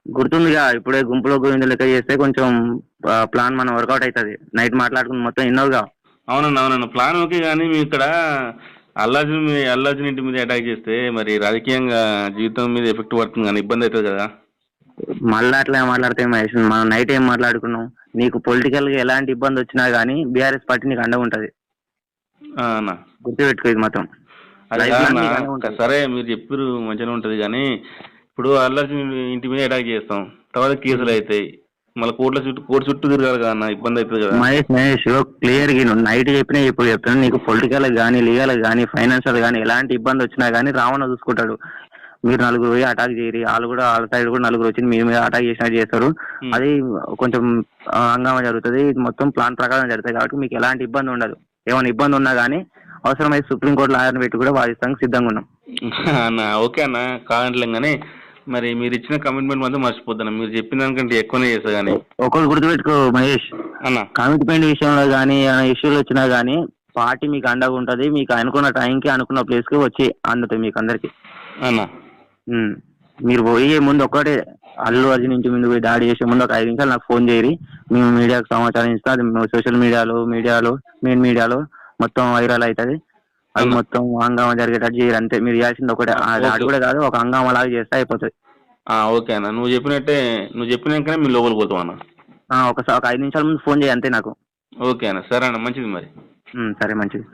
గుర్తుందిగా ఇప్పుడే గుంపులో గోవింద లెక్క చేస్తే కొంచెం ప్లాన్ మనం వర్కౌట్ అవుతుంది. నైట్ మాట్లాడుకుని మొత్తం ఇన్నోగా. అవునన్న ప్లాన్ ఓకే, కానీ మీ ఇక్కడ అల్లార్జున్ ఇంటి మీద అటాక్ చేస్తే మరి రాజకీయంగా జీవితం మీద ఎఫెక్ట్ పడుతుంది కానీ ఇబ్బంది అవుతుంది కదా. మళ్ళీ అట్లా మాట్లాడితే మహేష్, మనం నైట్ ఏం మాట్లాడుకున్నాం, నీకు పొలిటికల్ గా ఎలాంటి ఇబ్బంది వచ్చినా గానీ బీఆర్ఎస్ పార్టీ నీకు అండగా ఉంటది. గుర్తుపెట్టుకో ఇది మాత్రం. సరే మీరు చెప్పారు మంచిగా ఉంటది, కానీ ఇప్పుడు అల్లార్జున్ ఇంటి మీద అటాక్ చేస్తాం, తర్వాత కేసులు అవుతాయి, మళ్ళీ కోర్టు చుట్టూ తిరగాలి కదా, ఇబ్బంది అవుతుంది కదా. మహేష్ క్లియర్ గా నైట్ చెప్పినా ఇప్పుడు చెప్తాను, నీకు పొలిటికల్ కానీ లీగల్ కానీ ఫైనాన్షియల్ కానీ ఎలాంటి ఇబ్బంది వచ్చినా కానీ రావణ చూసుకుంటాడు. మీరు నలుగురు పోయి అటాక్ చేయరు, వాళ్ళు కూడా వాళ్ళ సైడ్ కూడా నలుగురు వచ్చి మీ మీద అటాక్ చేసినట్టు చేస్తారు. అది కొంచెం హంగామా జరుగుతుంది. ఇది మొత్తం ప్లాన్ ప్రకారం జరుగుతుంది కాబట్టి మీకు ఎలాంటి ఇబ్బంది ఉండదు. ఏమైనా ఇబ్బంది ఉన్నా కానీ అవసరమైతే సుప్రీంకోర్టు లాయర్ని పెట్టి కూడా వాదిస్తానికి సిద్ధంగా ఉన్నాం. ఓకే అన్న, కాదంటలేం కానీ మరి మీరు ఇచ్చిన కమిట్మెంట్ మాత్రం మర్చిపోతాను. మీరు చెప్పిన దానికంటే ఎక్కువనే చేస్తా. కానీ ఒకరు గుర్తుపెట్టుకో మహేష్ అన్న, కమిట్మెంట్ విషయంలో కానీ ఇష్యూలు వచ్చినా కానీ పార్టీ మీకు అండగా ఉంటుంది. మీకు అనుకున్న టైంకి అనుకున్న ప్లేస్కి వచ్చి అందుతాయి మీకు అందరికి అన్న. మీరు పోయే ముందు ఒక్కటే అల్లు అర్జున్ ఇంటి ముందు పోయి దాడి చేసే ముందు ఒక 5 నిమిషాలు నాకు ఫోన్ చేయరి. మేము మీడియాకు సమాచారం ఇస్తాం. అది సోషల్ మీడియాలో మెయిన్ మీడియాలో మొత్తం వైరల్ అవుతుంది. అది మొత్తం హంగామా జరిగేటట్టు చేయరు అంతే. మీరు చేయాల్సింది ఒకటే, దాడి కూడా కాదు, ఒక హంగామా లాగా చేస్తే అయిపోతుంది. ఓకే అన్న, నువ్వు చెప్పినాకనే మీరు లోపలికి పోతాం అన్న. ఒక 5 నిమిషాల ముందు ఫోన్ చేయి అంతే నాకు. ఓకే అన్న, సరే అన్న, మంచిది మరి. సరే మంచిది.